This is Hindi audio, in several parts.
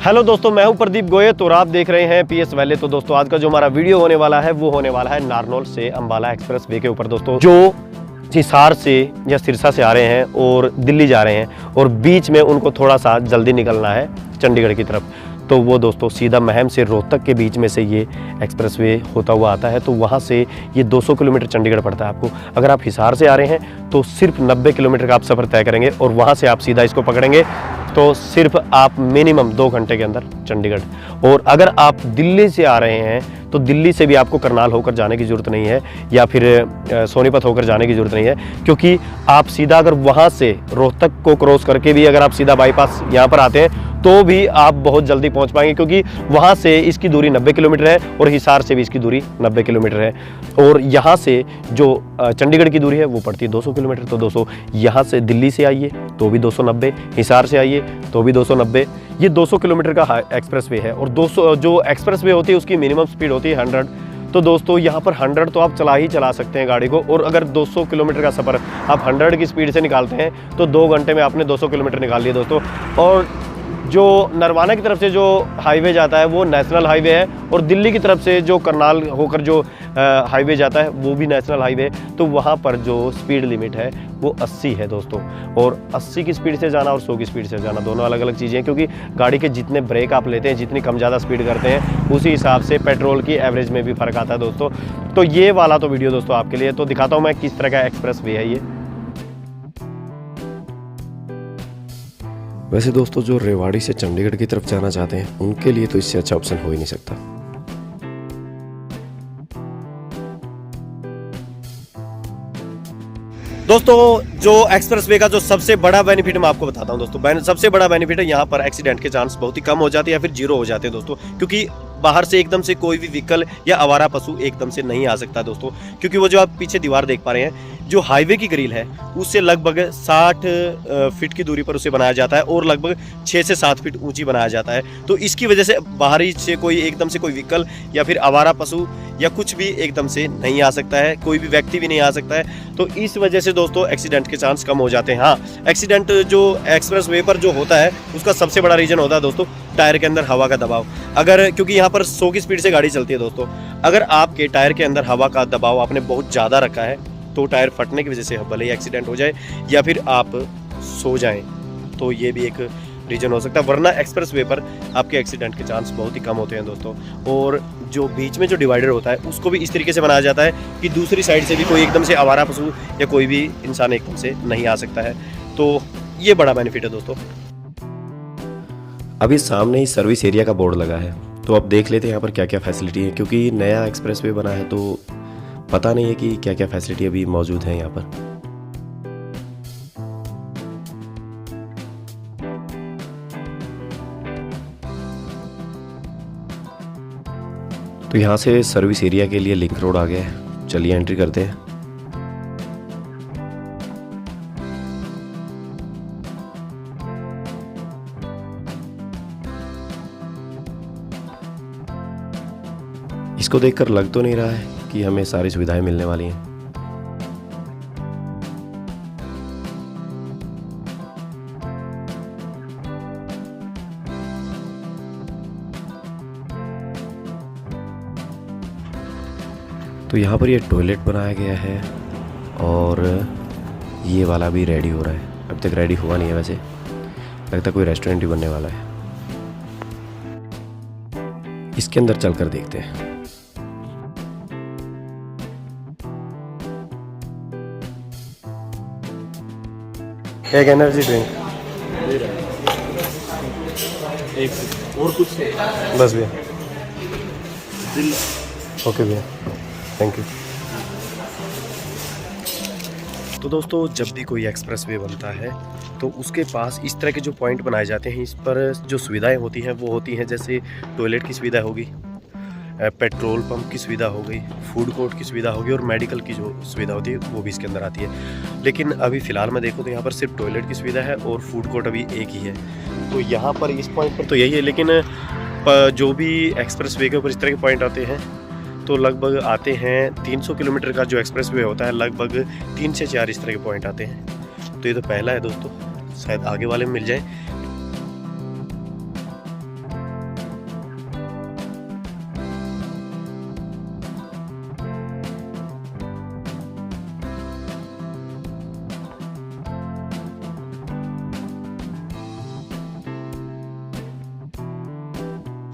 हेलो दोस्तों, मैं हूं प्रदीप गोयत और आप देख रहे हैं पीएस वैली। तो दोस्तों आज का जो हमारा वीडियो होने वाला है वो होने वाला है नारनौल से अंबाला एक्सप्रेस वे के ऊपर। दोस्तों जो हिसार से या सिरसा से आ रहे हैं और दिल्ली जा रहे हैं और बीच में उनको थोड़ा सा जल्दी निकलना है चंडीगढ़ की तरफ, तो वो दोस्तों सीधा महम से रोहतक के बीच में से ये एक्सप्रेसवे होता हुआ आता है। तो वहाँ से ये 200 किलोमीटर चंडीगढ़ पड़ता है आपको। अगर आप हिसार से आ रहे हैं तो सिर्फ 90 किलोमीटर का आप सफ़र तय करेंगे और वहाँ से आप सीधा इसको पकड़ेंगे तो सिर्फ आप मिनिमम 2 घंटे के अंदर चंडीगढ़। और अगर आप दिल्ली से आ रहे हैं तो दिल्ली से भी आपको करनाल होकर जाने की ज़रूरत नहीं है या फिर सोनीपत होकर जाने की ज़रूरत नहीं है, क्योंकि आप सीधा अगर वहाँ से रोहतक को क्रॉस करके भी अगर आप सीधा बाईपास यहाँ पर आते हैं तो भी आप बहुत जल्दी पहुँच पाएंगे, क्योंकि वहाँ से इसकी दूरी 90 किलोमीटर है और हिसार से भी इसकी दूरी 90 किलोमीटर है। और यहाँ से जो चंडीगढ़ की दूरी है वो पड़ती है 200 किलोमीटर। तो 200 यहाँ से दिल्ली से आइए तो भी 290, हिसार से आइए तो भी 290। ये 200 किलोमीटर का एक्सप्रेसवे है और 200 जो एक्सप्रेसवे होती है उसकी मिनिमम स्पीड होती है 100। तो दोस्तों यहाँ पर 100 तो आप चला सकते हैं गाड़ी को, और अगर 200 किलोमीटर का सफ़र आप 100 की स्पीड से निकालते हैं तो 2 घंटे में आपने 200 किलोमीटर निकाल लिए दोस्तों। और जो नरवाना की तरफ से जो हाईवे जाता है वो नेशनल हाईवे है, और दिल्ली की तरफ से जो करनाल होकर जो हाईवे जाता है वो भी नेशनल हाईवे है। तो वहाँ पर जो स्पीड लिमिट है वो 80 है दोस्तों। और 80 की स्पीड से जाना और 100 की स्पीड से जाना दोनों अलग अलग चीज़ें हैं, क्योंकि गाड़ी के जितने ब्रेक आप लेते हैं, जितनी कम ज़्यादा स्पीड करते हैं, उसी हिसाब से पेट्रोल की एवरेज में भी फ़र्क आता है दोस्तों। तो ये वाला तो वीडियो दोस्तों आपके लिए, तो दिखाता हूँ मैं किस तरह का एक्सप्रेस वे है ये। वैसे दोस्तों जो रेवाड़ी से चंडीगढ़ की तरफ जाना चाहते हैं उनके लिए तो इससे अच्छा ऑप्शन हो ही नहीं सकता। दोस्तों जो एक्सप्रेसवे का जो सबसे बड़ा बेनिफिट मैं आपको बताता हूं दोस्तों, सबसे बड़ा बेनिफिट है यहाँ पर एक्सीडेंट के चांस बहुत ही कम हो जाते हैं या फिर जीरो हो जाते हैं दोस्तों, क्योंकि बाहर से एकदम से कोई भी व्हीकल या आवारा पशु एकदम से नहीं आ सकता दोस्तों। क्योंकि वो जो आप पीछे दीवार देख पा रहे हैं, जो हाईवे की ग्रिल है उससे लगभग 60 फीट की दूरी पर उसे बनाया जाता है और लगभग 6 से 7 फीट ऊंची बनाया जाता है। तो इसकी वजह से बाहरी से कोई एकदम से कोई व्हीकल या फिर आवारा पशु या कुछ भी एकदम से नहीं आ सकता है, कोई भी व्यक्ति भी नहीं आ सकता है। तो इस वजह से दोस्तों एक्सीडेंट के चांस कम हो जाते हैं। हाँ, एक्सीडेंट जो एक्सप्रेस वे पर जो होता है उसका सबसे बड़ा रीज़न होता है दोस्तों टायर के अंदर हवा का दबाव। अगर क्योंकि यहाँ पर 100 की स्पीड से गाड़ी चलती है दोस्तों, अगर आपके टायर के अंदर हवा का दबाव आपने बहुत ज़्यादा रखा है तो टायर फटने की वजह से भले ही एक्सीडेंट हो जाए या फिर आप सो जाएं, तो ये भी एक रीज़न हो सकता है। वरना एक्सप्रेस वे पर आपके एक्सीडेंट के चांस बहुत ही कम होते हैं दोस्तों। और जो बीच में जो डिवाइडर होता है उसको भी इस तरीके से बनाया जाता है कि दूसरी साइड से भी कोई एकदम से आवारा पशु या कोई भी इंसान एकदम से नहीं आ सकता है। तो ये बड़ा बेनिफिट है दोस्तों। अभी सामने ही सर्विस एरिया का बोर्ड लगा है, तो अब देख लेते हैं यहाँ पर क्या क्या फैसिलिटी है, क्योंकि नया एक्सप्रेसवे बना है तो पता नहीं है कि क्या क्या फैसिलिटी अभी मौजूद है यहाँ पर। तो यहाँ से सर्विस एरिया के लिए लिंक रोड आ गया है, चलिए एंट्री करते हैं। इसको देखकर लग तो नहीं रहा है कि हमें सारी सुविधाएं मिलने वाली हैं। तो यहाँ पर ये टॉयलेट बनाया गया है और ये वाला भी रेडी हो रहा है। अभी तक रेडी हुआ नहीं है, वैसे लगता है कोई रेस्टोरेंट ही बनने वाला है। इसके अंदर चलकर देखते हैं। एक एनर्जी ड्रिंक एक और कुछ बस भैया। ओके भैया, थैंक यू। तो दोस्तों जब भी कोई एक्सप्रेसवे बनता है तो उसके पास इस तरह के जो पॉइंट बनाए जाते हैं, इस पर जो सुविधाएं होती हैं वो होती हैं जैसे टॉयलेट की सुविधा होगी, पेट्रोल पंप की सुविधा हो गई, फूड कोर्ट की सुविधा होगी और मेडिकल की जो सुविधा होती है वो भी इसके अंदर आती है। लेकिन अभी फ़िलहाल मैं देखूँ तो यहाँ पर सिर्फ टॉयलेट की सुविधा है और फूड कोर्ट अभी एक ही है। तो यहाँ पर इस पॉइंट पर तो यही है, लेकिन जो भी एक्सप्रेस वे के ऊपर इस तरह के पॉइंट आते हैं तो लगभग आते हैं 300 किलोमीटर का जो एक्सप्रेस वे होता है, लगभग 3 से 4 इस तरह के पॉइंट आते हैं। तो ये तो पहला है दोस्तों, शायद आगे वाले में मिल जाए।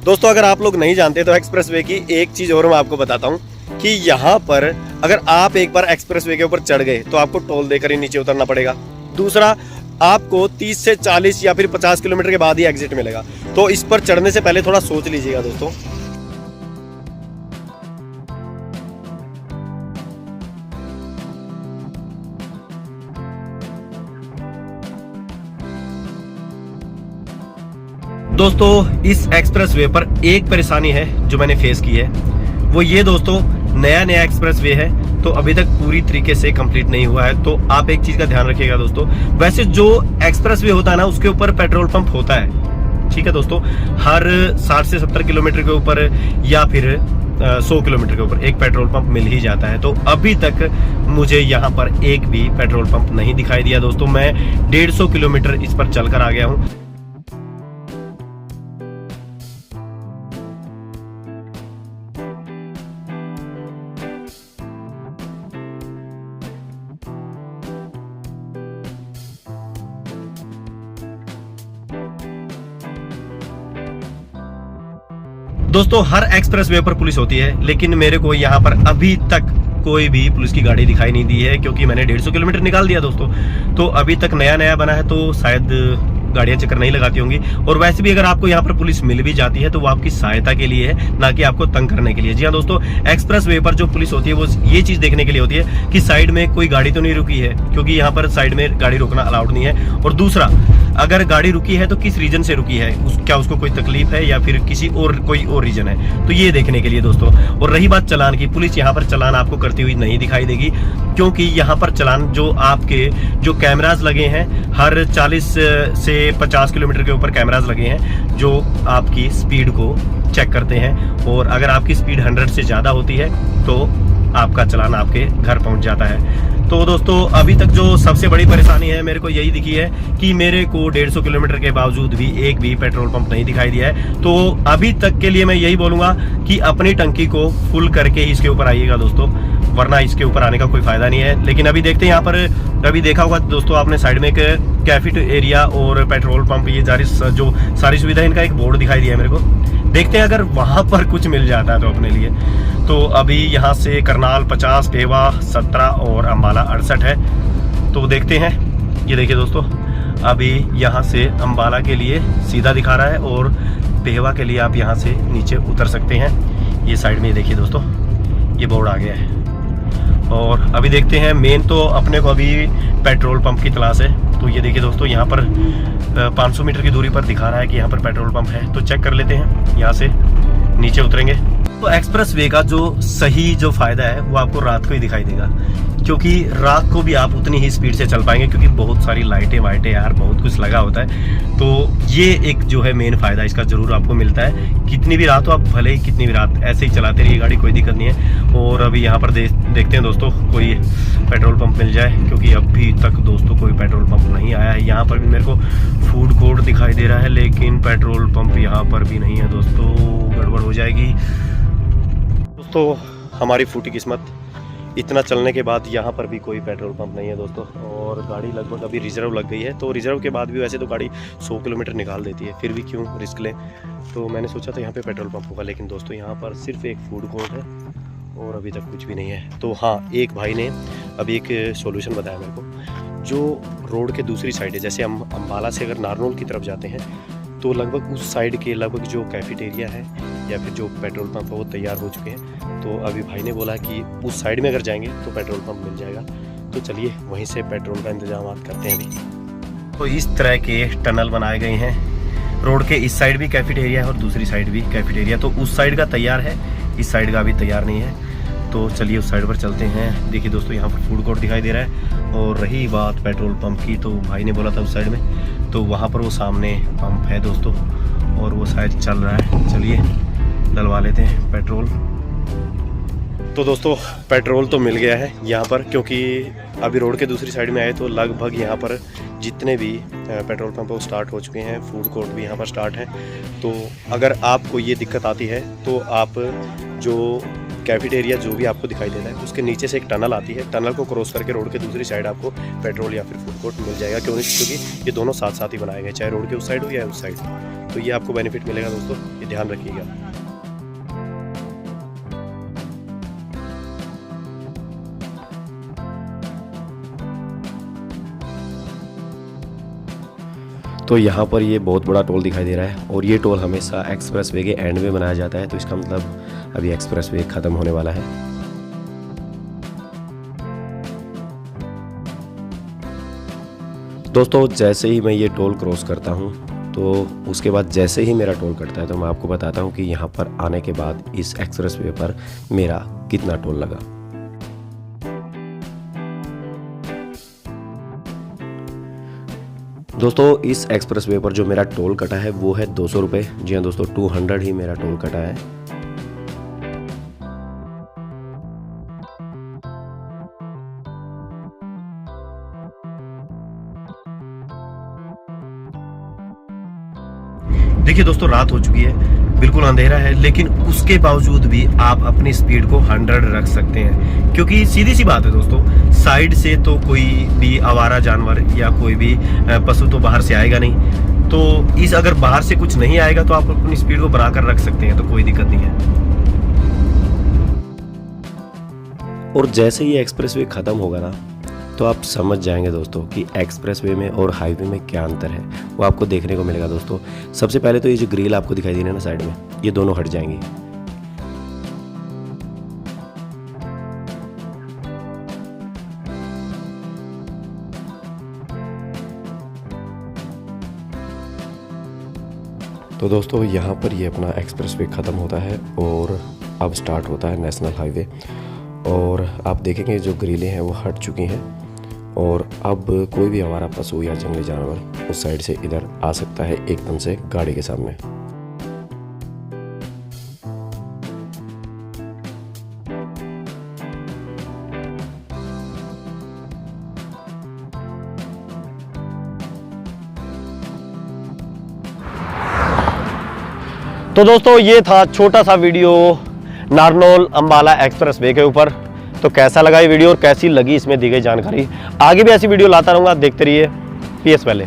दोस्तों अगर आप लोग नहीं जानते तो एक्सप्रेसवे की एक चीज़ और मैं आपको बताता हूँ कि यहाँ पर अगर आप एक बार एक्सप्रेसवे के ऊपर चढ़ गए तो आपको टोल देकर ही नीचे उतरना पड़ेगा। दूसरा, आपको 30 से 40 या फिर 50 किलोमीटर के बाद ही एग्जिट मिलेगा। तो इस पर चढ़ने से पहले थोड़ा सोच लीजिएगा दोस्तों। दोस्तों इस एक्सप्रेसवे पर एक परेशानी है जो मैंने फेस की है, वो ये दोस्तों, नया एक्सप्रेसवे है तो अभी तक पूरी तरीके से कंप्लीट नहीं हुआ है। तो आप एक चीज का ध्यान रखिएगा दोस्तों, वैसे जो एक्सप्रेसवे होता है ना उसके ऊपर पेट्रोल पंप होता है, ठीक है दोस्तों, हर 60 से 70 किलोमीटर के ऊपर या फिर 100 किलोमीटर के ऊपर एक पेट्रोल पंप मिल ही जाता है। तो अभी तक मुझे यहाँ पर एक भी पेट्रोल पंप नहीं दिखाई दिया दोस्तों। मैं 150 किलोमीटर इस पर चलकर आ गया हूँ। दोस्तों हर एक्सप्रेसवे पर पुलिस होती है, लेकिन मेरे को यहाँ पर अभी तक कोई भी पुलिस की गाड़ी दिखाई नहीं दी है, क्योंकि मैंने 150 किलोमीटर निकाल दिया दोस्तों। तो अभी तक नया बना है तो शायद गाड़ियां चक्कर नहीं लगाती होंगी। और वैसे भी अगर आपको यहाँ पर पुलिस मिल भी जाती है तो वो आपकी सहायता के लिए है, ना कि आपको तंग करने के लिए। जी हाँ दोस्तों, एक्सप्रेसवे पर जो पुलिस होती है वो ये चीज देखने के लिए होती है कि साइड में कोई गाड़ी तो नहीं रुकी है, क्योंकि यहाँ पर साइड में गाड़ी रोकना अलाउड नहीं है। और दूसरा, अगर गाड़ी रुकी है तो किस रीजन से रुकी है, क्या उसको कोई तकलीफ है या फिर किसी और कोई और रीजन है, तो ये देखने के लिए दोस्तों। और रही बात चलान की, पुलिस यहाँ पर चलान आपको करती हुई नहीं दिखाई देगी, क्योंकि यहाँ पर चलान जो आपके जो कैमराज लगे हैं, हर 40 से 50 किलोमीटर के ऊपर कैमराज लगे हैं जो आपकी स्पीड को चेक करते हैं। और अगर आपकी स्पीड 100 से ज़्यादा होती है तो आपका चलान आपके घर पहुंच जाता है। तो दोस्तों अभी तक जो सबसे बड़ी परेशानी है मेरे को यही दिखी है कि मेरे को 150 किलोमीटर के बावजूद भी एक भी पेट्रोल पंप नहीं दिखाई दिया है। तो अभी तक के लिए मैं यही बोलूँगा कि अपनी टंकी को फुल करके ही इसके ऊपर आइएगा दोस्तों, वरना इसके ऊपर आने का कोई फायदा नहीं है। लेकिन अभी देखते हैं, यहाँ पर अभी देखा होगा दोस्तों आपने साइड में एक कैफिट एरिया और पेट्रोल पंप, ये जो सारी सुविधा, इनका एक बोर्ड दिखाई दिया है मेरे को। देखते हैं अगर वहाँ पर कुछ मिल जाता है तो अपने लिए। तो अभी यहाँ से करनाल 50, पेवा 17 और अम्बाला 68 है। तो देखते हैं, ये देखिए दोस्तों, अभी यहाँ से अम्बाला के लिए सीधा दिखा रहा है और पेवा के लिए आप यहाँ से नीचे उतर सकते हैं। ये साइड में देखिए दोस्तों, ये बोर्ड आ गया है। और अभी देखते हैं, मेन तो अपने को अभी पेट्रोल पंप की तलाश है। तो ये देखिए दोस्तों, यहाँ पर 500 मीटर की दूरी पर दिखा रहा है कि यहाँ पर पेट्रोल पंप है। तो चेक कर लेते हैं, यहाँ से नीचे उतरेंगे। तो एक्सप्रेसवे का जो सही जो फायदा है वो आपको रात को ही दिखाई देगा, क्योंकि रात को भी आप उतनी ही स्पीड से चल पाएंगे, क्योंकि बहुत सारी लाइटें वाइटें यार बहुत कुछ लगा होता है। तो ये एक जो है मेन फायदा इसका जरूर आपको मिलता है। कितनी भी रात हो, आप भले ही कितनी भी रात ऐसे ही चलाते रहिए गाड़ी, कोई दिक्कत नहीं है। और अभी यहाँ पर देखते हैं दोस्तों कोई पेट्रोल पंप मिल जाए, क्योंकि अभी तक दोस्तों कोई पेट्रोल पंप नहीं आया है। यहाँ पर भी मेरे को फूड कोर्ट दिखाई दे रहा है, लेकिन पेट्रोल पंप यहाँ पर भी नहीं है दोस्तों, गड़बड़ हो जाएगी दोस्तों। हमारी फूटी किस्मत, इतना चलने के बाद यहाँ पर भी कोई पेट्रोल पंप नहीं है दोस्तों। और गाड़ी लगभग अभी रिजर्व लग गई है, तो रिजर्व के बाद भी वैसे तो गाड़ी 100 किलोमीटर निकाल देती है, फिर भी क्यों रिस्क लें। तो मैंने सोचा था यहाँ पे पेट्रोल पंप होगा, लेकिन दोस्तों यहाँ पर सिर्फ एक फूड कोर्ट है और अभी तक कुछ भी नहीं है। तो हाँ, एक भाई ने अभी एक सॉल्यूशन बताया मेरे को, जो रोड के दूसरी साइड है, जैसे हम अम्बाला से अगर नारनौल की तरफ जाते हैं तो लगभग उस साइड के लगभग जो कैफेटेरिया है या फिर जो पेट्रोल पंप है वो तैयार हो चुके हैं। तो अभी भाई ने बोला कि उस साइड में अगर जाएंगे तो पेट्रोल पंप मिल जाएगा। तो चलिए वहीं से पेट्रोल का इंतजाम करते हैं अभी। तो इस तरह के टनल बनाए गए हैं, रोड के इस साइड भी कैफेटेरिया है और दूसरी साइड भी कैफेटेरिया। तो उस साइड का तैयार है, इस साइड का अभी तैयार नहीं है। तो चलिए उस साइड पर चलते हैं। देखिए दोस्तों, यहाँ पर फूड कोर्ट दिखाई दे रहा है। और रही बात पेट्रोल पंप की, तो भाई ने बोला था उस साइड में, तो वहाँ पर वो सामने पंप है दोस्तों, और वो शायद चल रहा है। चलिए डलवा लेते हैं पेट्रोल। तो दोस्तों पेट्रोल तो मिल गया है यहाँ पर, क्योंकि अभी रोड के दूसरी साइड में आए तो लगभग यहाँ पर जितने भी पेट्रोल पंप वो स्टार्ट हो चुके हैं, फूड कोर्ट भी यहाँ पर स्टार्ट है। तो अगर आपको ये दिक्कत आती है तो आप जो कैफेटेरिया जो भी आपको दिखाई देता है उसके नीचे से एक टनल आती है, टनल को क्रॉस करके रोड के दूसरी साइड आपको पेट्रोल या फिर फूड कोर्ट मिल जाएगा। क्योंकि ये दोनों साथ साथ ही बनाए गए, चाहे रोड के उस साइड हो या उस साइड। तो तो ये आपको बेनिफिट मिलेगा दोस्तों, ये ध्यान रखिएगा। तो यहाँ पर ये बहुत बड़ा टोल दिखाई दे रहा है और ये टोल हमेशा एक्सप्रेस वे के एंड में बनाया जाता है, तो इसका मतलब अभी एक्सप्रेस वे ख़त्म होने वाला है। दोस्तों जैसे ही मैं ये टोल क्रॉस करता हूँ तो उसके बाद जैसे ही मेरा टोल कटता है तो मैं आपको बताता हूँ कि यहाँ पर आने के बाद इस एक्सप्रेस वे पर मेरा कितना टोल लगा। दोस्तों इस एक्सप्रेस वे पर जो मेरा टोल कटा है वो है 200 रुपये। जी हाँ दोस्तों, 200 ही मेरा टोल कटा है। देखिए दोस्तों, रात हो चुकी है, बिल्कुल अंधेरा है, लेकिन उसके बावजूद भी आप अपनी स्पीड को 100 रख सकते हैं, क्योंकि सीधी सी बात है दोस्तों, साइड से तो कोई भी आवारा जानवर या कोई भी पशु तो बाहर से आएगा नहीं। तो इस अगर बाहर से कुछ नहीं आएगा तो आप अपनी स्पीड को बढ़ाकर रख सकते हैं, तो कोई दिक्कत नहीं है। और जैसे ही एक्सप्रेस वे ख़त्म होगा ना तो आप समझ जाएंगे दोस्तों कि एक्सप्रेस वे में और हाईवे में क्या अंतर है, वो आपको देखने को मिलेगा दोस्तों। सबसे पहले तो ये जो ग्रिल आपको दिखाई दे रही है ना साइड में, ये दोनों हट जाएंगी। तो दोस्तों यहाँ पर ये अपना एक्सप्रेस वे ख़त्म होता है और अब स्टार्ट होता है नेशनल हाईवे। और आप देखेंगे जो ग्रिलें हैं वो हट चुकी हैं और अब कोई भी आवारा पशु या जंगली जानवर उस साइड से इधर आ सकता है एकदम से गाड़ी के सामने। तो दोस्तों ये था छोटा सा video Narnaul Ambala express way के ऊपर। तो कैसा लगा ये वीडियो और कैसी लगी इसमें दी गई जानकारी, आगे भी ऐसी वीडियो लाता रहूँगा, देखते रहिए PS वैले।